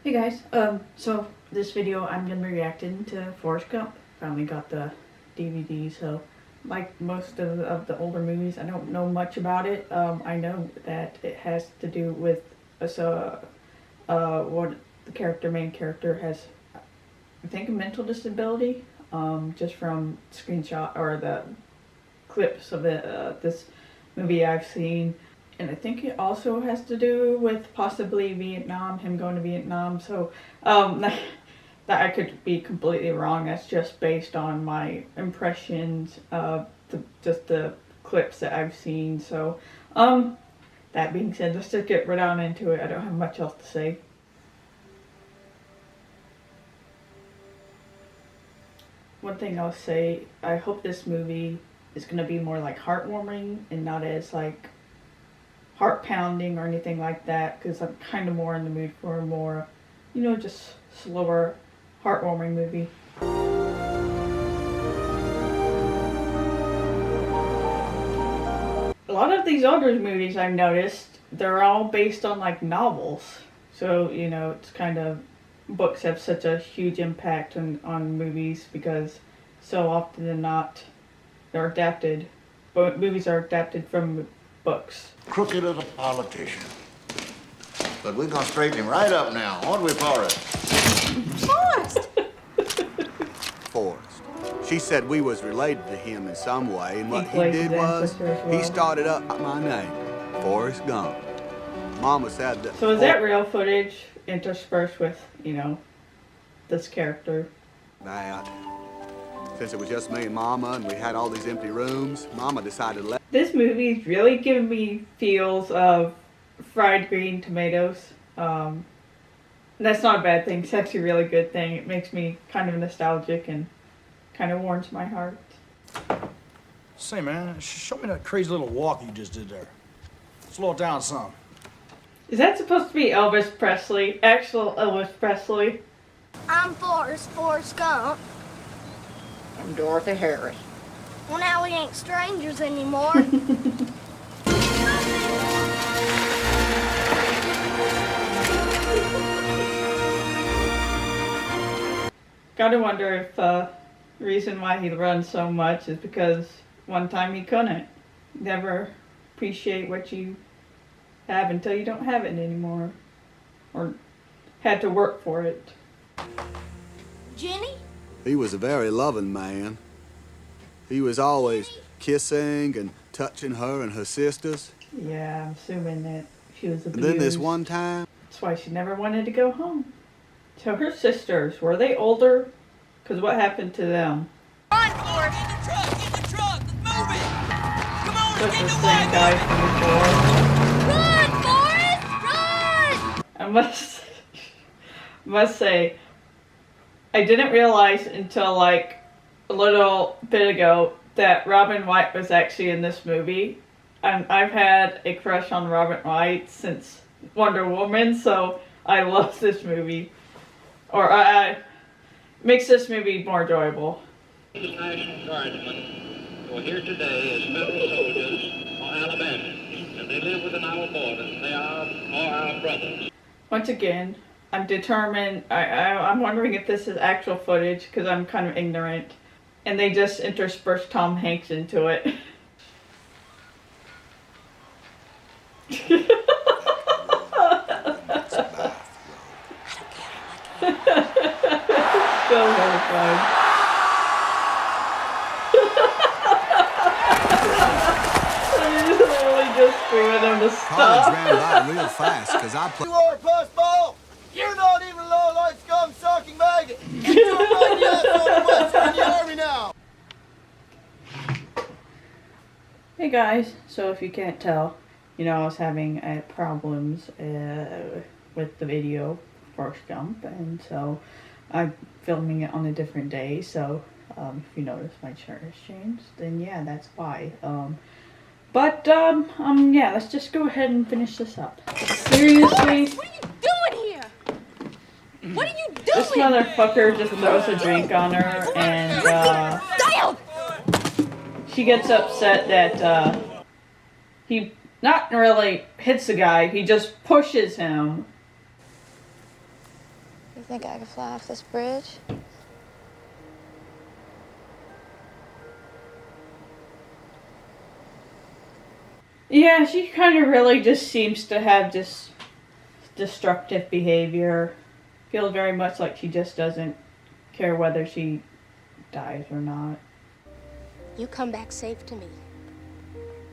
Hey guys, so this video I'm gonna be reacting to Forrest Gump. Finally got the DVD, so like most of the older movies, I don't know much about it. I know that it has to do with what the main character has, I think, a mental disability. Just from screenshot or the clips of this movie I've seen. And I think it also has to do with possibly Vietnam, him going to Vietnam. So that I could be completely wrong. That's just based on my impressions of just the clips that I've seen. So that being said, let's just get right on into it. I don't have much else to say. One thing I'll say, I hope this movie is going to be more like heartwarming and not as like heart pounding or anything like that, because I'm kind of more in the mood for a more, just slower, heartwarming movie. A lot of these older movies I've noticed, they're all based on like novels. So, it's kind of, books have such a huge impact on movies because so often than not, they're adapted. But movies are adapted from books. Crooked as a politician. But we're gonna straighten him right up now, aren't we, Forrest? Forrest! Forrest. She said we was related to him in some way, and what he plays did his was, ancestor as well. he started up my name, Forrest Gump. Mama said that... So is that real footage interspersed with, this character? That. Since it was just me and Mama, and we had all these empty rooms, Mama decided to let... This movie's really giving me feels of fried green tomatoes. That's not a bad thing. It's actually a really good thing. It makes me kind of nostalgic and kind of warms my heart. Say, man, show me that crazy little walk you just did there. Slow it down some. Is that supposed to be Elvis Presley? Actual Elvis Presley? I'm Forrest Gump. I'm Dorothy Harris. Well, now we ain't strangers anymore. Gotta wonder if the reason why he runs so much is because one time he couldn't. Never appreciate what you have until you don't have it anymore. Or had to work for it. Jenny? He was a very loving man. He was always kissing and touching her and her sisters. Yeah, I'm assuming that she was abused. And then this one time... That's why she never wanted to go home. So her sisters, were they older? Because what happened to them? Run, Forrest! In the truck! In the truck! Let's move it! Come on, Just get the the same guy from before. Run, Forrest! Run! I must say, I didn't realize until like a little bit ago that Robin Wright was actually in this movie. And I've had a crush on Robin Wright since Wonder Woman, so I love this movie. Or makes this movie more enjoyable. The National Guardsmen who are here today as federal soldiers on Alabama, and they live within our borders. They are our brothers. Once again, I'm determined. I'm wondering if this is actual footage because I'm kind of ignorant, and they just interspersed Tom Hanks into it. So horrifying. I'm literally just screaming him to College stop. ran by real fast, because I played... You are a plus ball! You're not even a low-life scum-sucking maggot! Get your mighty ass on the Western Army now! Hey guys, so if you can't tell, I was having problems with the video Forrest Gump, and so I'm filming it on a different day, so if you notice my shirt has changed, then yeah, that's why. Yeah, let's just go ahead and finish this up. Seriously? Forrest, what are you doing here? What are you doing? This motherfucker just throws a drink on her, and Damn! she gets upset that he not really hits the guy, he just pushes him. You think I could fly off this bridge? Yeah, she kind of really just seems to have this destructive behavior. Feels very much like she just doesn't care whether she dies or not. You come back safe to me.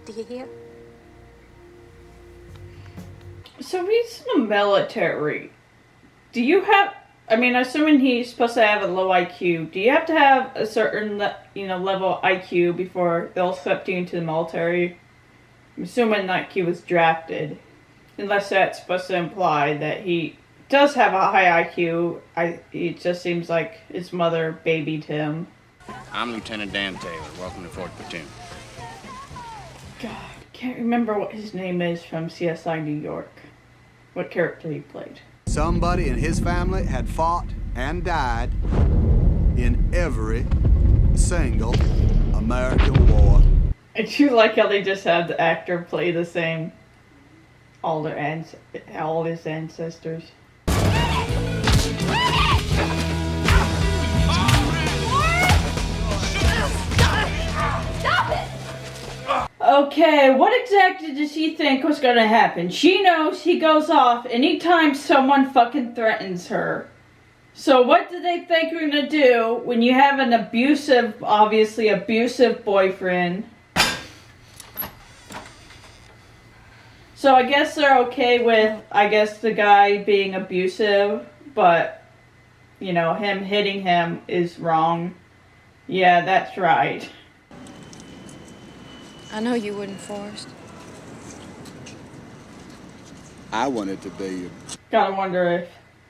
Do you hear? So he's in the military. Do you have... I mean, assuming he's supposed to have a low IQ, do you have to have a certain, level IQ before they'll accept you into the military? I'm assuming that he was drafted. Unless that's supposed to imply that he does have a high IQ. It just seems like his mother babied him. I'm Lieutenant Dan Taylor. Welcome to 4th Platoon. God, can't remember what his name is from CSI New York. What character he played. Somebody in his family had fought and died in every single American war. I do like how they just have the actor play the same, all his ancestors. Okay, what exactly does he think was gonna happen? She knows he goes off anytime someone fucking threatens her. So what do they think you're gonna do when you have an obviously abusive boyfriend? So I guess they're okay with, the guy being abusive, but, him hitting him is wrong. Yeah, that's right. I know you wouldn't, Forrest. I wanted to be. Gotta wonder if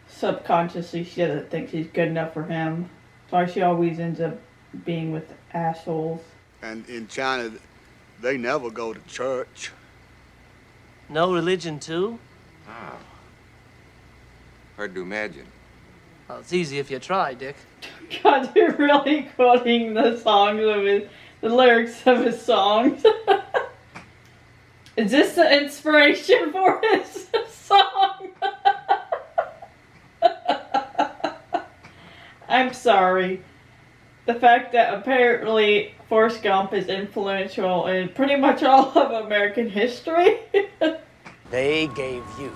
subconsciously she doesn't think she's good enough for him. That's why she always ends up being with assholes. And in China, they never go to church. No religion, too? Ah. Hard to imagine. Well, it's easy if you try, Dick. God, you're really quoting the songs of the lyrics of his songs. Is this the inspiration for his song? I'm sorry. The fact that apparently Forrest Gump is influential in pretty much all of American history. They gave you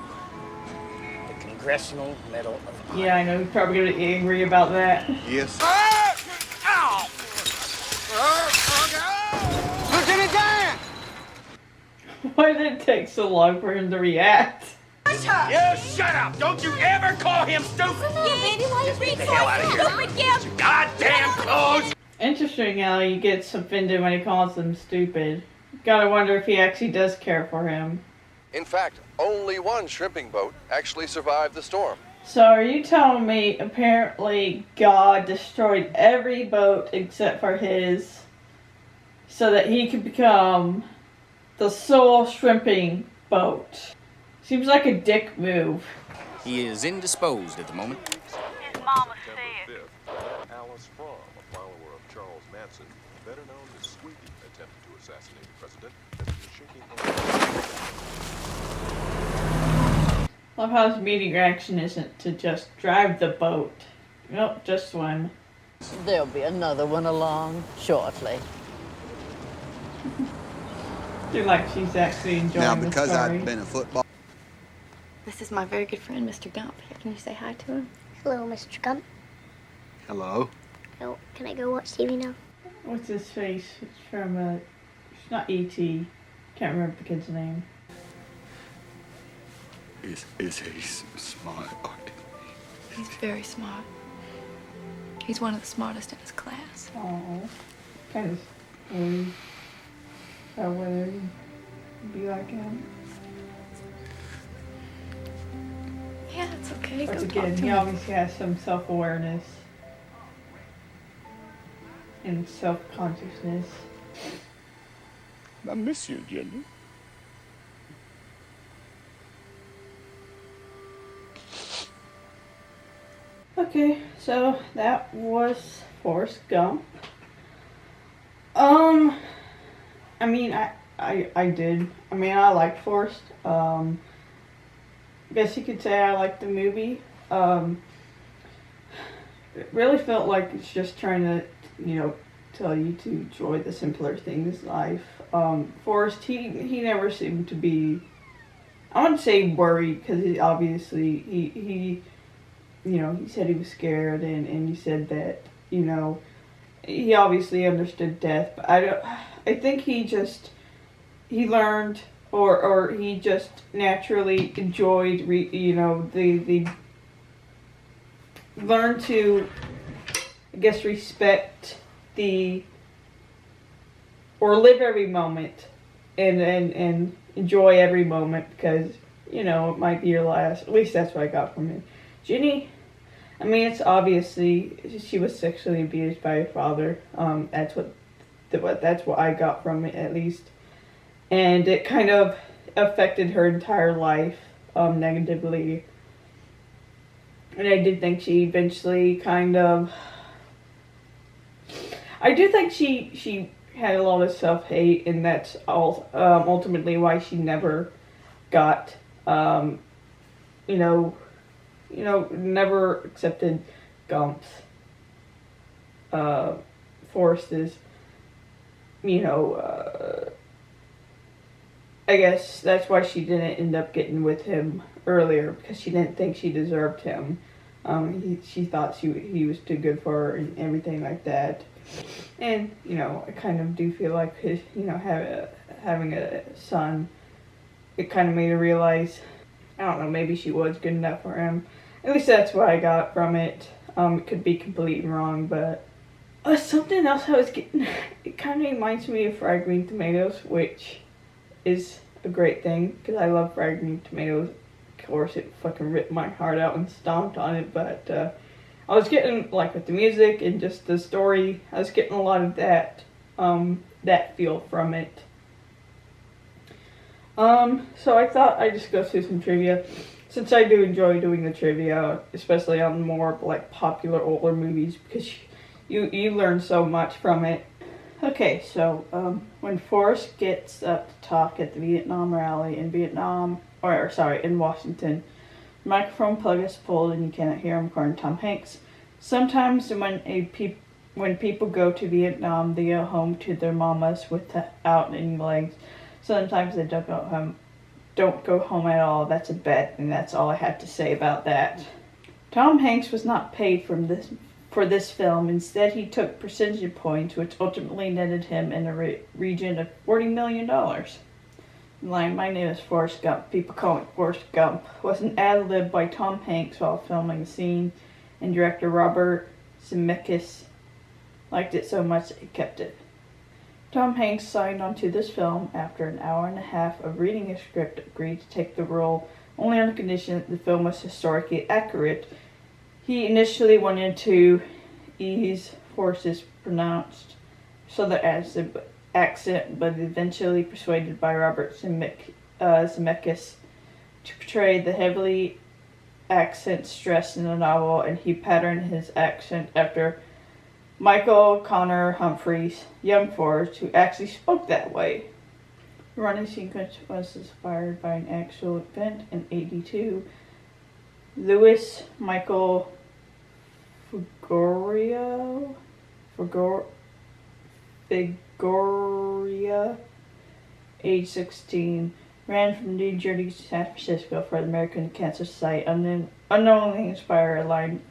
the Congressional Medal of Honor. Yeah, I know, he's probably gonna be angry about that. Yes. Ow! Lieutenant Dan! Why did it take so long for him to react? You shut up! Don't you ever call him stupid! Yeah, baby, why you speak the hell out of here. stupid, Gimp? Goddamn clothes! Interesting how he gets offended when he calls them stupid. Gotta wonder if he actually does care for him. In fact, only one shrimping boat actually survived the storm. So are you telling me apparently God destroyed every boat except for his so that he could become the sole shrimping boat? Seems like a dick move. He is indisposed at the moment. His mama said. Alice Fromm, a follower of Charles Manson, better known as Sweetie, attempted to assassinate the president and is shaking Love how his immediate reaction isn't to just drive the boat. Nope, just swim. There'll be another one along shortly. I feel like she's actually enjoying Now, the because story. I'd been a football. This is my very good friend, Mr. Gump. Can you say hi to him? Hello, Mr. Gump. Hello. Oh, can I go watch TV now? What's his face? It's from, it's not E.T. Can't remember the kid's name. Is he smart? He's very smart. He's one of the smartest in his class. Oh, kind of worried about whether he'd be like him. Yeah, it's okay. But Go again, talk to he him. obviously has some self-awareness and self-consciousness. I miss you, Jenny. Okay, so that was Forrest Gump. I mean, I did. I mean, I liked Forrest. I guess you could say I liked the movie. it really felt like it's just trying to, tell you to enjoy the simpler things in life. Forrest, he never seemed to be, I wouldn't say worried, because he obviously, he said he was scared, and he said that, he obviously understood death, but I think he learned, or he just naturally enjoyed, the learned to, I guess, respect or live every moment, and enjoy every moment, because, it might be your last. At least that's what I got from it. Ginny, I mean, it's obviously she was sexually abused by her father. That's what I got from it, at least. And it kind of affected her entire life negatively. And I did think she eventually I do think she had a lot of self-hate, and that's all ultimately why she never got, never accepted Gump's, Forrest's, I guess that's why she didn't end up getting with him earlier, because she didn't think she deserved him. She thought he was too good for her and everything like that. And, I kind of do feel like his, having a son, it kind of made her realize, I don't know, maybe she was good enough for him. At least that's what I got from it. It could be completely wrong, but something else I was getting, it kind of reminds me of fried green tomatoes, which is a great thing, because I love fried green tomatoes. Of course, it fucking ripped my heart out and stomped on it, but I was getting, like, with the music and just the story, I was getting a lot of that feel from it. So I thought I'd just go through some trivia, since I do enjoy doing the trivia, especially on more, like, popular older movies, because you learn so much from it. Okay, so, when Forrest gets up to talk at the Vietnam rally in in Washington, the microphone plug is pulled and you cannot hear him, according to Tom Hanks. Sometimes when people go to Vietnam, they go home to their mamas without any legs. Sometimes they don't go home at all. That's a bet, and that's all I have to say about that. Tom Hanks was not paid for this film. Instead, he took percentage points, which ultimately netted him in a region of $40 million. Line, my name is Forrest Gump. People call me Forrest Gump. Was an ad-lib by Tom Hanks while filming the scene, and director Robert Zemeckis liked it so much that he kept it. Tom Hanks signed on to this film after an hour and a half of reading a script, agreed to take the role only on the condition that the film was historically accurate. He initially wanted to ease Forrest's pronounced Southern accent, but eventually persuaded by Robert Zemeckis to portray the heavily accent stress in the novel, and he patterned his accent after Michael Connor Humphreys, young Forrest, who actually spoke that way. The running sequence was inspired by an actual event in '82. Louis Michael Figoria, age 16, ran from New Jersey to San Francisco for the American Cancer Society, unknowingly inspired a line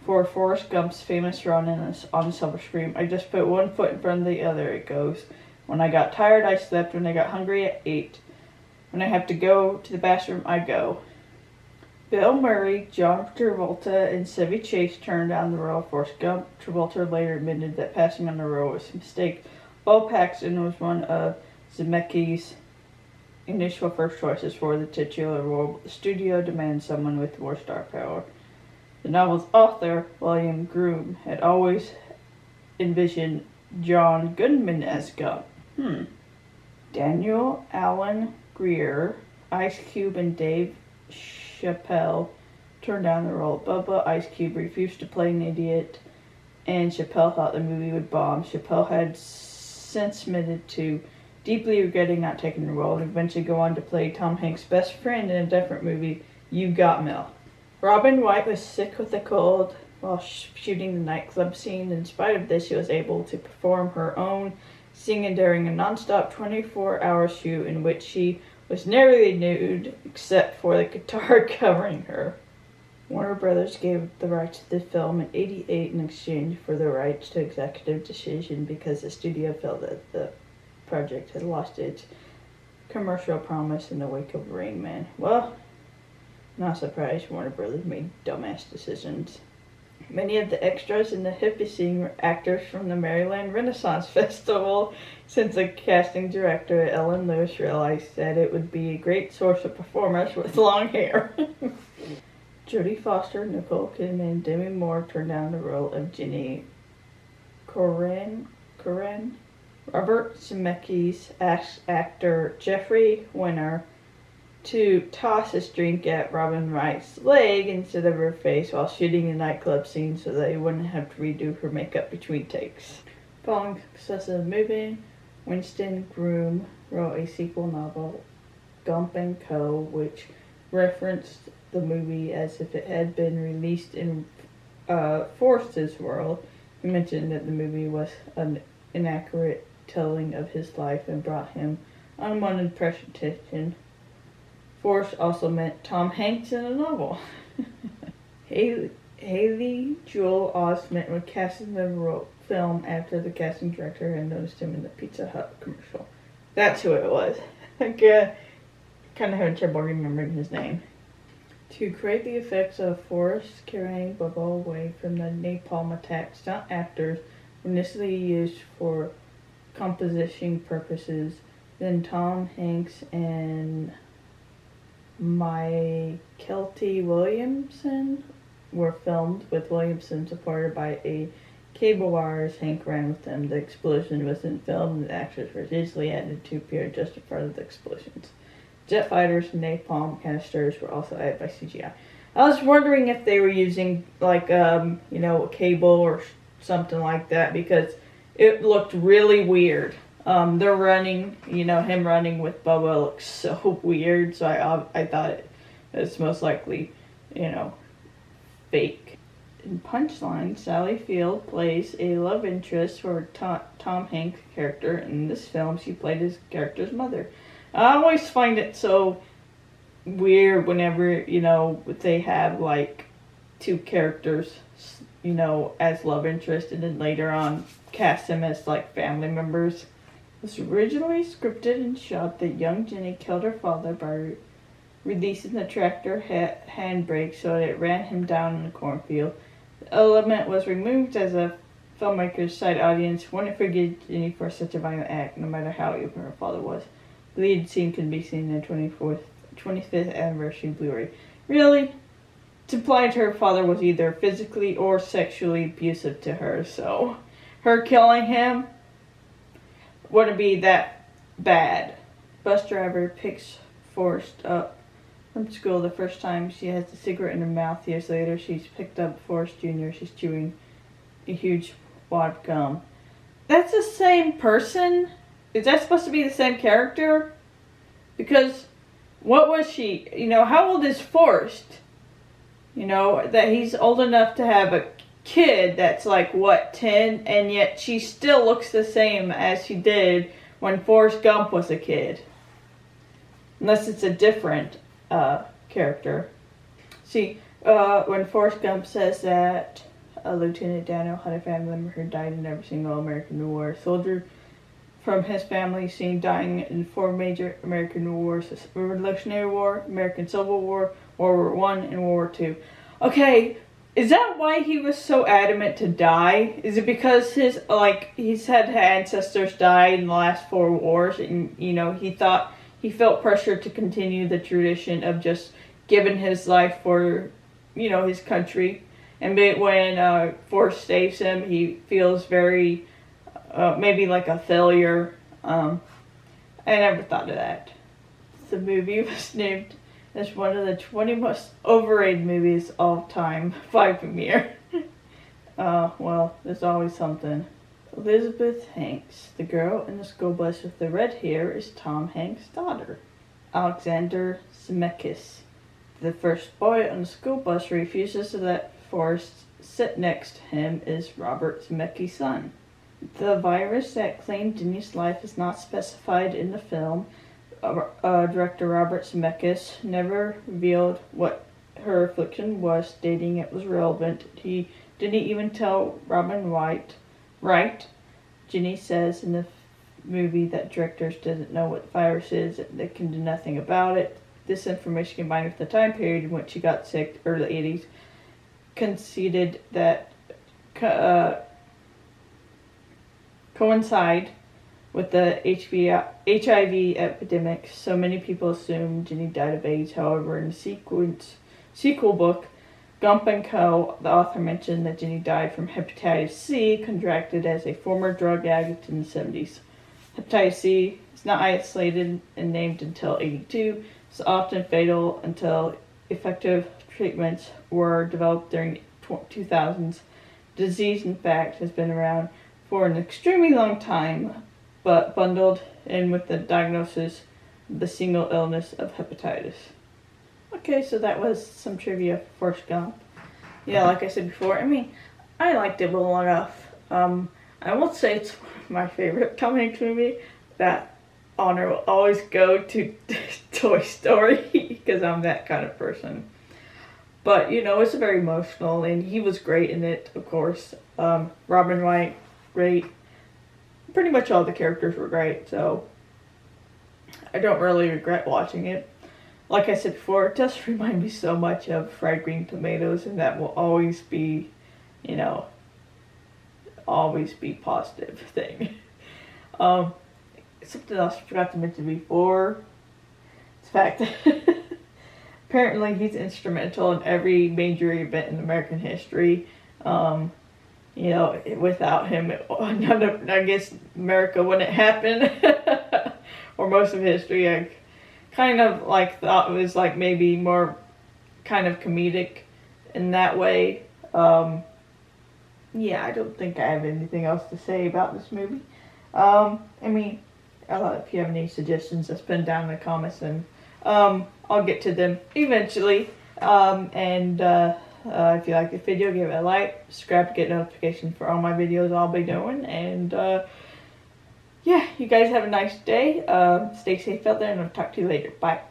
for Forrest Gump's famous run on the silver screen. I just put one foot in front of the other, it goes. When I got tired, I slept. When I got hungry, I ate. When I have to go to the bathroom, I go. Bill Murray, John Travolta, and Chevy Chase turned down the role of Forrest Gump. Travolta later admitted that passing on the role was a mistake. Bill Paxton was one of Zemeckis' initial first choices for the titular role, but the studio demanded someone with more star power. The novel's author, William Groom, had always envisioned John Goodman as Gump. Daniel Alan Grier, Ice Cube, and Dave Chappelle turned down the role. Bubba Ice Cube refused to play an idiot, and Chappelle thought the movie would bomb. Chappelle had since admitted to deeply regretting not taking the role, and eventually go on to play Tom Hanks' best friend in a different movie, You Got Mail. Robin White was sick with a cold while shooting the nightclub scene. In spite of this, she was able to perform her own singing during a non-stop 24-hour shoot in which she was nearly nude except for the guitar covering her. Warner Brothers gave the rights to the film in '88 in exchange for the rights to executive decision because the studio felt that the project had lost its commercial promise in the wake of Rain Man. Well, not surprised, Warner Brothers made dumbass decisions. Many of the extras in the hippie scene were actors from the Maryland Renaissance Festival, since the casting director, Ellen Lewis, realized that it would be a great source of performers with long hair. Jodie Foster, Nicole Kidman, and Demi Moore turned down the role of Ginny Corinne. Robert Zemeckis asked actor Jeffrey Winter to toss his drink at Robin Wright's leg instead of her face while shooting a nightclub scene so that he wouldn't have to redo her makeup between takes. Following the success of the movie, Winston Groom wrote a sequel novel, Gump and Co., which referenced the movie as if it had been released in Forrest's world. He mentioned that the movie was an inaccurate telling of his life and brought him unwanted press attention. Forrest also met Tom Hanks in a novel. Haley Joel Osment was cast in the film after the casting director had noticed him in the Pizza Hut commercial. That's who it was. Kind of having trouble remembering his name. To create the effects of Forrest carrying Bubba away from the napalm attack, stunt actors were initially used for composition purposes. Then Tom Hanks and Mykelti Williamson were filmed, with Williamson supported by a cable wire as Hank ran with them. The explosion wasn't filmed, and the actors were digitally added to appear just in front of the explosions. Jet fighters and napalm canisters were also added by CGI. I was wondering if they were using a cable or something like that, because it looked really weird. They're running, him running with Bubba looks so weird, so I thought it's most likely, fake. In Punchline, Sally Field plays a love interest for Tom Hanks' character. In this film, she played his character's mother. I always find it so weird whenever, they have, two characters, as love interest, and then later on cast them as, family members. It was originally scripted and shot that young Jenny killed her father by releasing the tractor handbrake so that it ran him down in the cornfield. The element was removed as a filmmaker's side audience wouldn't forgive Jenny for such a violent act, no matter how evil her father was. The lead scene can be seen in the 25th anniversary Blu-ray. Really? It's implied her father was either physically or sexually abusive to her, so her killing him wouldn't be that bad. Bus driver picks Forrest up from school the first time. She has a cigarette in her mouth. Years later, she's picked up Forrest Jr. She's chewing a huge wad of gum. That's the same person? Is that supposed to be the same character? Because what was she? How old is Forrest? That he's old enough to have a kid that's 10, and yet she still looks the same as she did when Forrest Gump was a kid. Unless it's a different character. See, when Forrest Gump says that Lieutenant Daniel had a family member who died in every single American war, soldier from his family seen dying in 4 major American wars: the Revolutionary War, American Civil War, World War I, and World War II. Okay, is that why he was so adamant to die? Is it because he's had ancestors die in the last 4 wars, and he felt pressure to continue the tradition of just giving his life for, his country. And when Forrest saves him, he feels very, maybe like a failure. I never thought of that. The movie was named as one of the 20 most overrated movies of all time by Premiere. Well, there's always something. Elizabeth Hanks, the girl in the school bus with the red hair, is Tom Hanks' daughter. Alexander Zemeckis. the first boy on the school bus who refuses to let Forrest sit next to him is Robert Zemeckis' son. The virus that claimed Ginny's life is not specified in the film. Director Robert Zemeckis never revealed what her affliction was, stating it was relevant. He didn't even tell Robin Wright. Ginny says in the movie that directors didn't know what the virus is, they can do nothing about it. This information combined with the time period in which she got sick, early 80s, conceded that coincide with the HIV epidemic. So many people assume Ginny died of AIDS. However, in the sequel book, Gump and Co., the author mentioned that Ginny died from hepatitis C, contracted as a former drug addict in the 70s. Hepatitis C is not isolated and named until 82. It's often fatal until effective treatments were developed during 2000s. Disease, in fact, has been around for an extremely long time, but bundled in with the diagnosis of the single illness of hepatitis. Okay, so that was some trivia for Forrest Gump. Yeah, like I said before, I liked it well enough. I won't say it's my favorite Tom Hanks movie. That honor will always go to Toy Story, because I'm that kind of person. But, it's very emotional, and he was great in it, of course. Robin Wright, great. Pretty much all the characters were great, so I don't really regret watching it. Like I said before, it does remind me so much of Fried Green Tomatoes, and that will always be, always be positive thing. Something else I forgot to mention before, is the fact that apparently he's instrumental in every major event in American history. Without him, I guess America wouldn't happen, or most of history. I kind of thought it was maybe more kind of comedic in that way. I don't think I have anything else to say about this movie. If you have any suggestions, just put them down in the comments, and I'll get to them eventually. If you like this video, give it a like, subscribe to get notifications for all my videos I'll be doing. And you guys have a nice day. Stay safe out there, and I'll talk to you later. Bye.